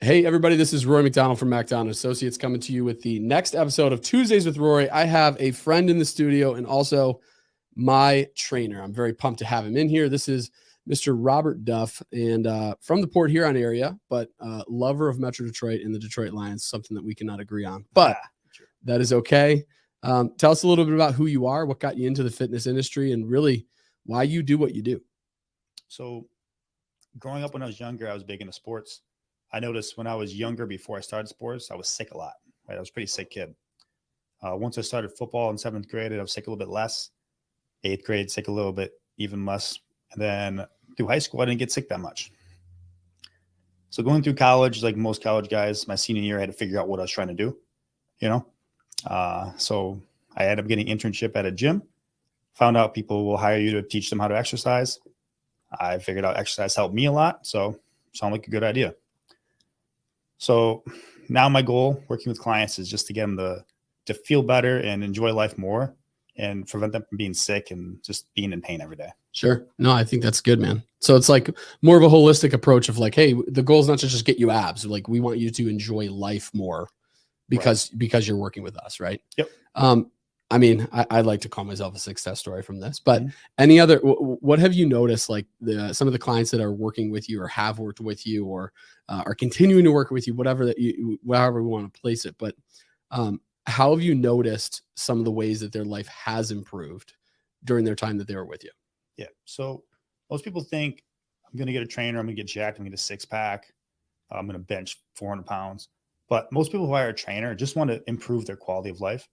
Hey, everybody, this is Rory MacDonald from MacDonald Associates coming to you with the next episode of Tuesdays with Rory. I have a friend in the studio and also my trainer. I'm very pumped to have him in here. This is Mr. Robert Duff, and from the Port Huron area, but lover of Metro Detroit and the Detroit Lions, something that we cannot agree on, but that is okay. Tell us a little bit about who you are, what got you into the fitness industry, and really why you do what you do. So growing up when I was younger, I was big into sports. I noticed when I was younger, before I started sports, I was sick a lot, right? I was a pretty sick kid. Once I started football in 7th grade, I was sick a little bit less. 8th grade, sick a little bit, even less. And then through high school, I didn't get sick that much. So going through college, like most college guys, my senior year, I had to figure out what I was trying to do, So I ended up getting an internship at a gym, found out people will hire you to teach them how to exercise. I figured out exercise helped me a lot, so sounded like a good idea. So now my goal working with clients is just to get them to feel better and enjoy life more and prevent them from being sick and just being in pain every day. Sure. No, I think that's good, man. So it's like more of a holistic approach of like, hey, the goal is not to just get you abs. Like we want you to enjoy life more because you're working with us, right? Yep. I mean, I like to call myself a success story from this, but any other, what have you noticed, like some of the clients that are working with you or have worked with you or are continuing to work with you, whatever we want to place it. But how have you noticed some of the ways that their life has improved during their time that they were with you? Yeah. So most people think I'm going to get a trainer, I'm going to get jacked, I'm going to get a 6-pack, I'm going to bench 400 pounds. But most people who hire a trainer just want to improve their quality of life.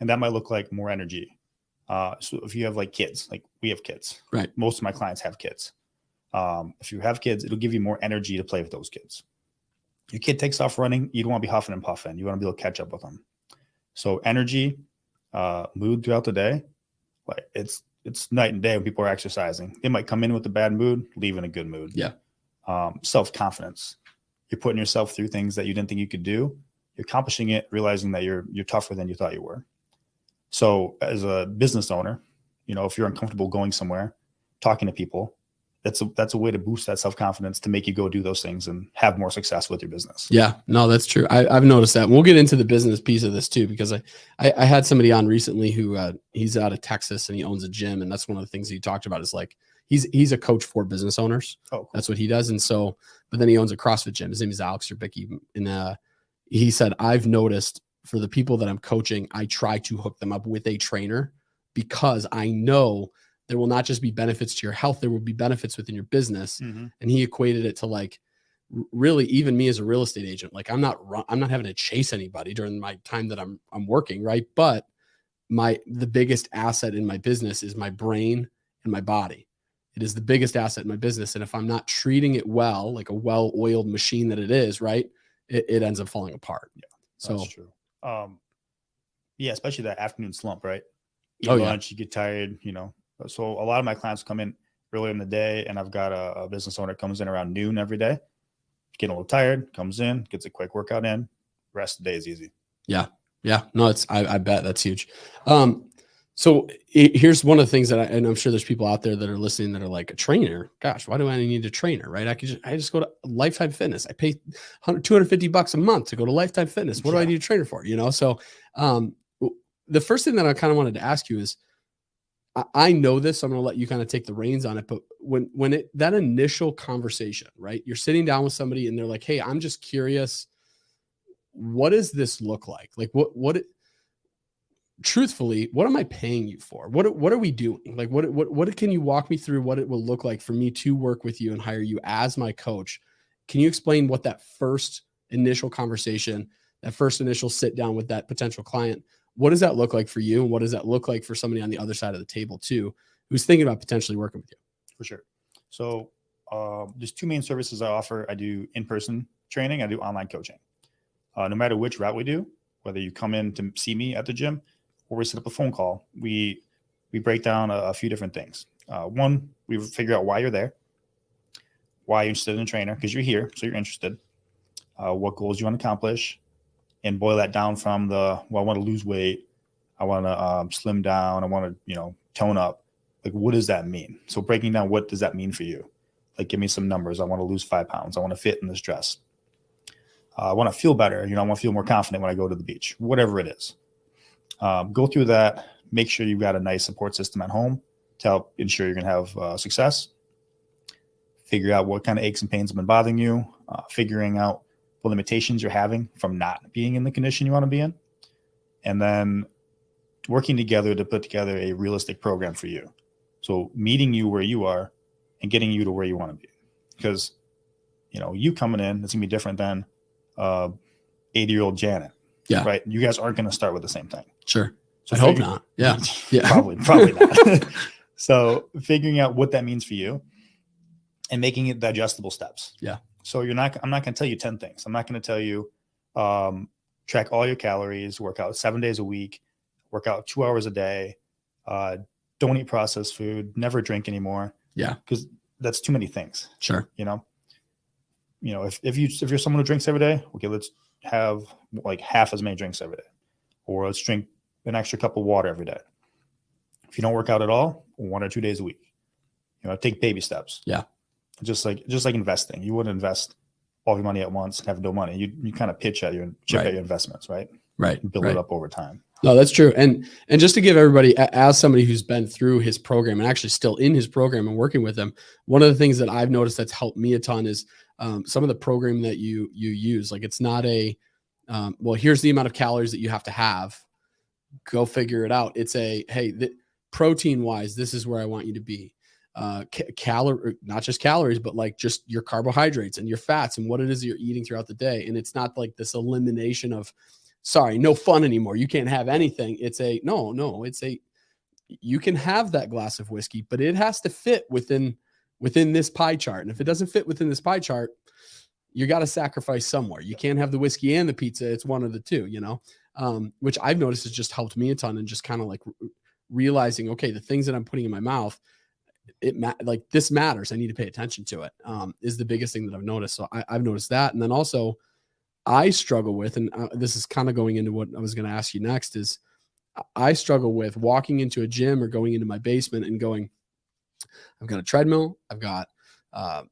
And that might look like more energy. So if you have like kids, like we have kids, right? Most of my clients have kids. If you have kids, it'll give you more energy to play with those kids. Your kid takes off running, you don't want to be huffing and puffing. You want to be able to catch up with them. So energy, mood throughout the day, like it's night and day when people are exercising. They might come in with a bad mood, leave in a good mood. Yeah. Self-confidence. You're putting yourself through things that you didn't think you could do. You're accomplishing it, realizing that you're tougher than you thought you were. So as a business owner, if you're uncomfortable going somewhere, talking to people, that's a way to boost that self-confidence to make you go do those things and have more success with your business. Yeah, no, that's true. I've noticed that. And we'll get into the business piece of this too, because I had somebody on recently who he's out of Texas and he owns a gym. And that's one of the things he talked about is like, he's a coach for business owners. Oh, cool. That's what he does. And so, but then he owns a CrossFit gym. His name is Alex Urbicki. And he said, I've noticed for the people that I'm coaching, I try to hook them up with a trainer because I know there will not just be benefits to your health, there will be benefits within your business. Mm-hmm. And he equated it to like, really, even me as a real estate agent, like I'm not having to chase anybody during my time that I'm working, right? But the biggest asset in my business is my brain and my body. It is the biggest asset in my business. And if I'm not treating it well, like a well-oiled machine that it is, right, it ends up falling apart. Yeah, that's true. Yeah, especially that afternoon slump, right? Eat lunch, you get tired, So a lot of my clients come in earlier in the day, and I've got a business owner that comes in around noon every day, getting a little tired, comes in, gets a quick workout in, rest of the day is easy. Yeah. No, I bet that's huge. So here's one of the things and I'm sure there's people out there that are listening that are like, a trainer, gosh, why do I need a trainer? Right. I just go to Lifetime Fitness. I pay $250 a month to go to Lifetime Fitness. What do I need a trainer for? So, the first thing that I kind of wanted to ask you is, I know this, so I'm going to let you kind of take the reins on it. But when that initial conversation, right, you're sitting down with somebody and they're like, hey, I'm just curious, what does this look like? Like truthfully, what am I paying you for? What are we doing? Like, what can you walk me through what it will look like for me to work with you and hire you as my coach? Can you explain what that first initial conversation, that first initial sit down with that potential client, what does that look like for you? And what does that look like for somebody on the other side of the table too, who's thinking about potentially working with you? For sure. So there's 2 main services I offer. I do in-person training. I do online coaching. No matter which route we do, whether you come in to see me at the gym or we set up a phone call, we break down a few different things. One, we figure out why you're there, why you're interested in a trainer, because you're here, so you're interested, what goals you want to accomplish, and boil that down from I want to lose weight, I want to slim down, I want to, tone up. Like, what does that mean? So breaking down, what does that mean for you? Like, give me some numbers. I want to lose 5 pounds. I want to fit in this dress. I want to feel better. I want to feel more confident when I go to the beach, whatever it is. Go through that. Make sure you've got a nice support system at home to help ensure you're going to have success. Figure out what kind of aches and pains have been bothering you. Figuring out what limitations you're having from not being in the condition you want to be in. And then working together to put together a realistic program for you. So meeting you where you are and getting you to where you want to be. Because, you coming in, it's going to be different than 80-year-old Janet. Yeah. Right. You guys aren't going to start with the same thing. Sure. So I hope not. Yeah. Yeah. Probably not. So figuring out what that means for you and making it digestible steps. Yeah. So I'm not going to tell you 10 things. I'm not going to tell you, track all your calories, work out 7 days a week, work out 2 hours a day, don't eat processed food, never drink anymore. Yeah. Because that's too many things. Sure. If you're someone who drinks every day, okay, let's have like half as many drinks every day, or let's drink an extra cup of water every day. If you don't work out at all, 1 or 2 days a week, take baby steps. Yeah. Just like investing, you wouldn't invest all your money at once and have no money. You kind of chip at your investments, right? Right. And build it up over time. No, that's true. And just to give everybody, as somebody who's been through his program and actually still in his program and working with him, one of the things that I've noticed that's helped me a ton is some of the programming that you use. Like, it's not well, here's the amount of calories that you have to have. Go figure it out. It's hey, protein wise, this is where I want you to be. Not just calories, but like just your carbohydrates and your fats and what it is that you're eating throughout the day. And it's not like this elimination of, sorry, no fun anymore. You can't have anything. It's you can have that glass of whiskey, but it has to fit within this pie chart. And if it doesn't fit within this pie chart, you got to sacrifice somewhere. You can't have the whiskey and the pizza. It's one of the two, which I've noticed has just helped me a ton, and just kind of like realizing, okay, the things that I'm putting in my mouth, this matters. I need to pay attention to it. Is the biggest thing that I've noticed. So I've noticed that. And then also I struggle with, and this is kind of going into what I was going to ask you next, is I struggle with walking into a gym or going into my basement and going, I've got a treadmill. I've got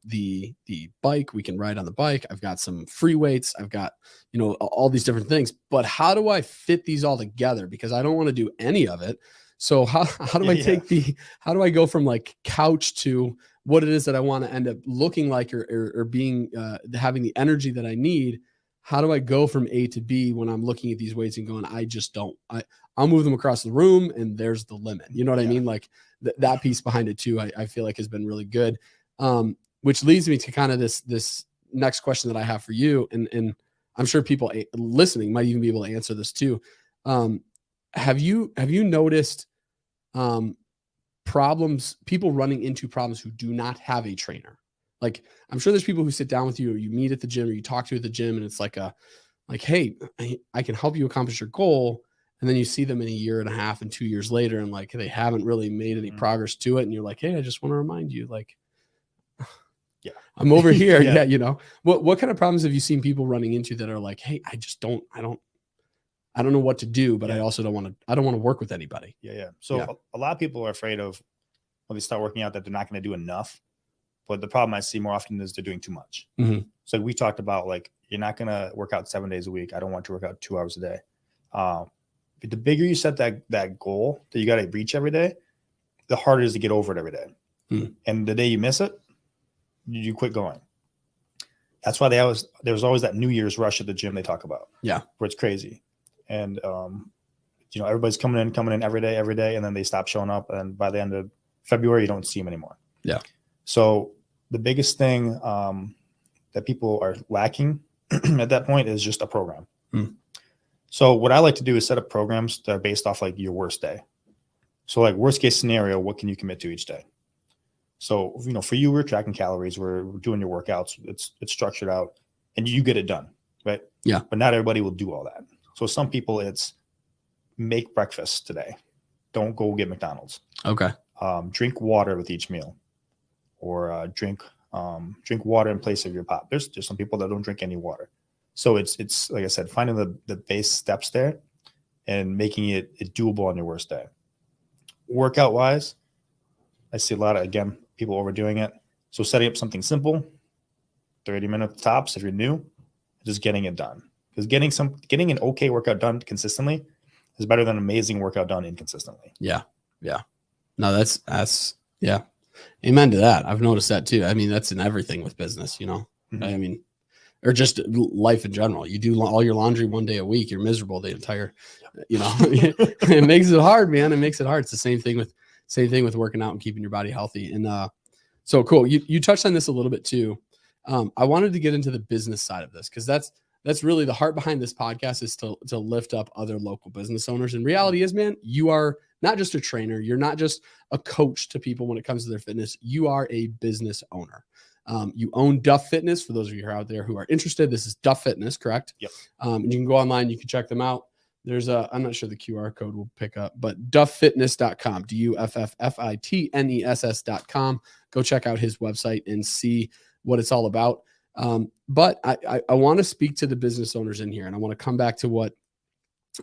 the bike. We can ride on the bike. I've got some free weights. I've got, all these different things, but how do I fit these all together? Because I don't want to do any of it. So how do I how do I go from like couch to what it is that I want to end up looking like, or being, having the energy that I need? How do I go from A to B when I'm looking at these weights and going, I'll move them across the room and there's the limit. You know what I mean? Like that piece behind it too, I feel like has been really good. Which leads me to kind of this next question that I have for you. And I'm sure people listening might even be able to answer this too. Have you noticed people running into problems who do not have a trainer? Like, I'm sure there's people who sit down with you, or you meet at the gym, or you talk to at the gym, and it's like, hey, I can help you accomplish your goal. And then you see them in 1.5 years and 2 years later, and like, they haven't really made any progress to it. And you're like, hey, I just want to remind you, like, I'm over here. What kind of problems have you seen people running into that are like, hey, I don't know what to do, but I also don't want to work with anybody. Yeah. So a lot of people are afraid of, when they start working out, that they're not going to do enough. But the problem I see more often is they're doing too much. Mm-hmm. So we talked about, like, you're not going to work out 7 days a week. I don't want to work out 2 hours a day. But the bigger you set that goal that you got to reach every day, the harder it is to get over it every day. Mm-hmm. And the day you miss it, you quit going. That's why there's always that New Year's rush at the gym they talk about. Yeah. Where it's crazy. And, everybody's coming in every day, and then they stop showing up. And by the end of February, you don't see them anymore. Yeah. So the biggest thing that people are lacking at that point is just a program. Mm. So what I like to do is set up programs that are based off like your worst day. So like, worst case scenario, what can you commit to each day? So, for you, we're tracking calories, we're doing your workouts, it's structured out, and you get it done, right? Yeah. But not everybody will do all that. So some people, it's make breakfast today. Don't go get McDonald's. Okay. Drink water with each meal, or drink water in place of your pop. There's just some people that don't drink any water. So it's like I said, finding the base steps there and making it doable on your worst day. Workout wise, I see a lot of, again, people overdoing it. So setting up something simple, 30 minutes tops if you're new, just getting it done. Because getting an okay workout done consistently is better than an amazing workout done inconsistently. Yeah. Yeah. No, that's yeah. Amen to that. I've noticed that too. I mean, that's in everything with business, you know. Mhm. I mean, or just life in general. You do all your laundry one day a week, you're miserable the entire, you know. It makes it hard, man. It makes it hard. It's the same thing with working out and keeping your body healthy. And so cool. You touched on this a little bit too. I wanted to get into the business side of this because that's really the heart behind this podcast, is to lift up other local business owners. And reality is, man, you are not just a trainer. You're not just a coach to people when it comes to their fitness. You are a business owner. You own Duff Fitness. For those of you who are out there who are interested, this is Duff Fitness, correct? Yep. And you can go online. You can check them out. There's I'm not sure the QR code will pick up, but dufffitness.com, DUFFFITNESS.com. Go check out his website and see what it's all about. But I want to speak to the business owners in here, and I want to come back to what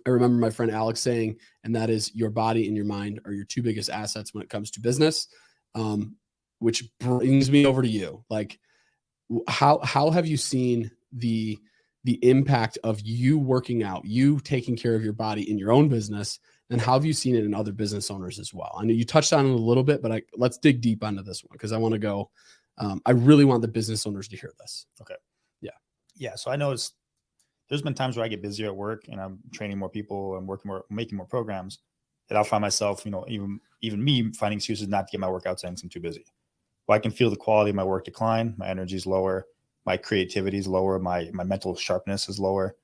I remember my friend Alex saying, and that is your body and your mind are your two biggest assets when it comes to business. Which brings me over to you. Like, how have you seen the impact of you working out, you taking care of your body in your own business, and how have you seen it in other business owners as well? I know you touched on it a little bit, but let's dig deep onto this one because I want to go. I really want the business owners to hear this. Okay. Yeah. Yeah. So I know there's been times where I get busier at work and I'm training more people and working more, making more programs, that I'll find myself, you know, even me finding excuses not to get my workouts in because I'm too busy. Well, I can feel the quality of my work decline. My energy is lower. My creativity is lower. My mental sharpness is lower.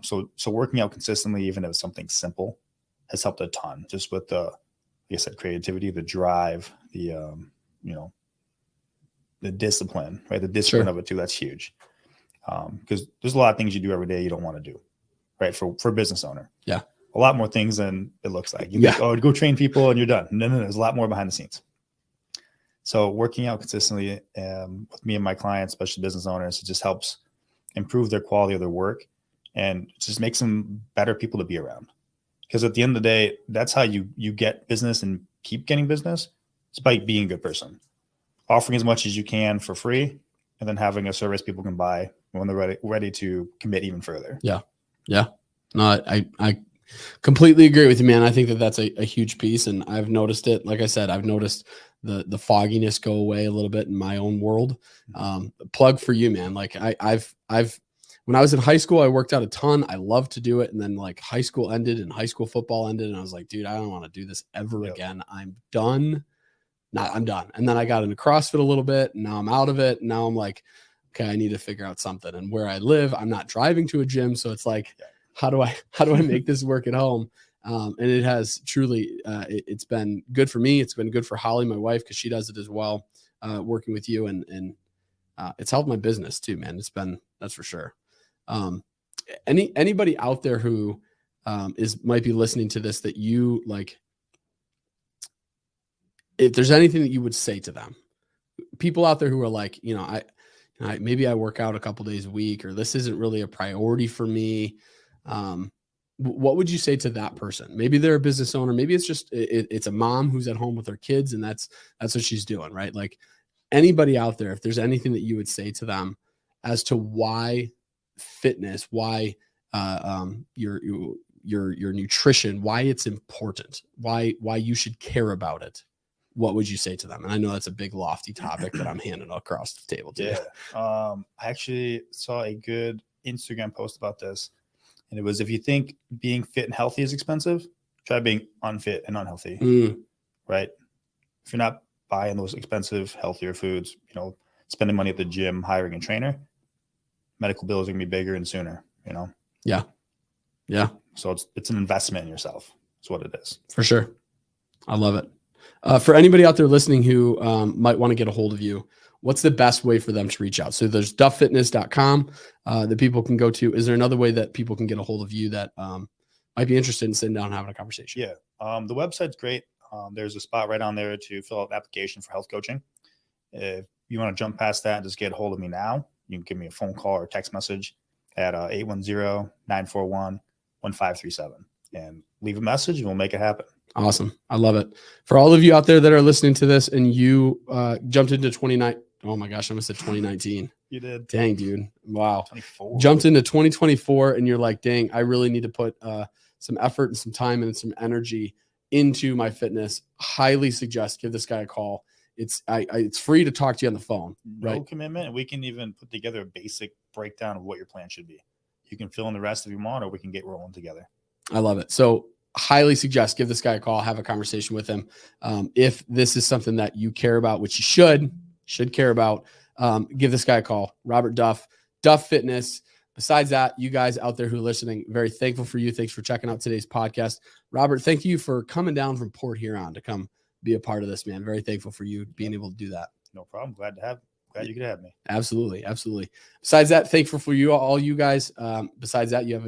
So working out consistently, even if it's something simple, has helped a ton. Just with the, like I said, creativity, the drive, the the discipline, right? The discipline of it too. That's huge. Because there's a lot of things you do every day you don't want to do, right? For a business owner. Yeah. A lot more things than it looks like. You think, oh, go train people and you're done. No. There's a lot more behind the scenes. So working out consistently with me and my clients, especially business owners, it just helps improve their quality of their work and just makes them better people to be around. Because at the end of the day, that's how you get business and keep getting business. It's by being a good person, offering as much as you can for free, and then having a service people can buy when they're ready to commit even further. Yeah. Yeah. No, I completely agree with you, man. I think that's a huge piece. And I've noticed it. Like I said, I've noticed the fogginess go away a little bit in my own world. Plug for you, man. Like I've when I was in high school, I worked out a ton. I loved to do it. And then like high school ended and high school football ended. And I was like, dude, I don't want to do this ever again. I'm done. I'm done. And then I got into CrossFit a little bit, and now I'm out of it. And now I'm like, okay, I need to figure out something. And where I live, I'm not driving to a gym. So it's like, how do I make this work at home? And it has truly, it's been good for me. It's been good for Holly, my wife, because she does it as well, working with you. And it's helped my business too, man. That's for sure. Anybody out there who might be listening to this that you like, if there's anything that you would say to them, people out there who are like, you know, maybe I work out a couple days a week, or this isn't really a priority for me. What would you say to that person? Maybe they're a business owner. Maybe it's just, it's a mom who's at home with her kids and that's what she's doing, right? Like anybody out there, if there's anything that you would say to them as to why fitness, why, your nutrition, why it's important, why you should care about it, what would you say to them? And I know that's a big lofty topic that I'm handing across the table to you. I actually saw a good Instagram post about this. And it was, if you think being fit and healthy is expensive, try being unfit and unhealthy, right? If you're not buying those expensive, healthier foods, you know, spending money at the gym, hiring a trainer, medical bills are going to be bigger and sooner, you know? Yeah. Yeah. So it's an investment in yourself. That's what it is. For sure. I love it. For anybody out there listening who might want to get a hold of you, what's the best way for them to reach out? So there's dufffitness.com that people can go to. Is there another way that people can get a hold of you that might be interested in sitting down and having a conversation? Yeah. The website's great. There's a spot right on there to fill out an application for health coaching. If you want to jump past that and just get a hold of me now, you can give me a phone call or text message at 810-941-1537 and leave a message and we'll make it happen. Awesome. I love it. For all of you out there that are listening to this and you jumped into Oh my gosh, I almost said 2019. You did. Dang, dude. Wow. 24. Jumped into 2024 and you're like, dang, I really need to put some effort and some time and some energy into my fitness. Highly suggest give this guy a call. It's free to talk to you on the phone. No Right? commitment. And we can even put together a basic breakdown of what your plan should be. You can fill in the rest if you want, or we can get rolling together. I love it. So highly suggest give this guy a call, have a conversation with him. If this is something that you care about, which you should care about, give this guy a call. Robert Duff Fitness. Besides that, you guys out there who are listening, very thankful for you. Thanks for checking out today's podcast. Robert, thank you for coming down from Port Huron to come be a part of this, man. Very thankful for you being able to do that. No problem. Glad you could have me. Absolutely. Besides that, thankful for you, all you guys. Besides that, you have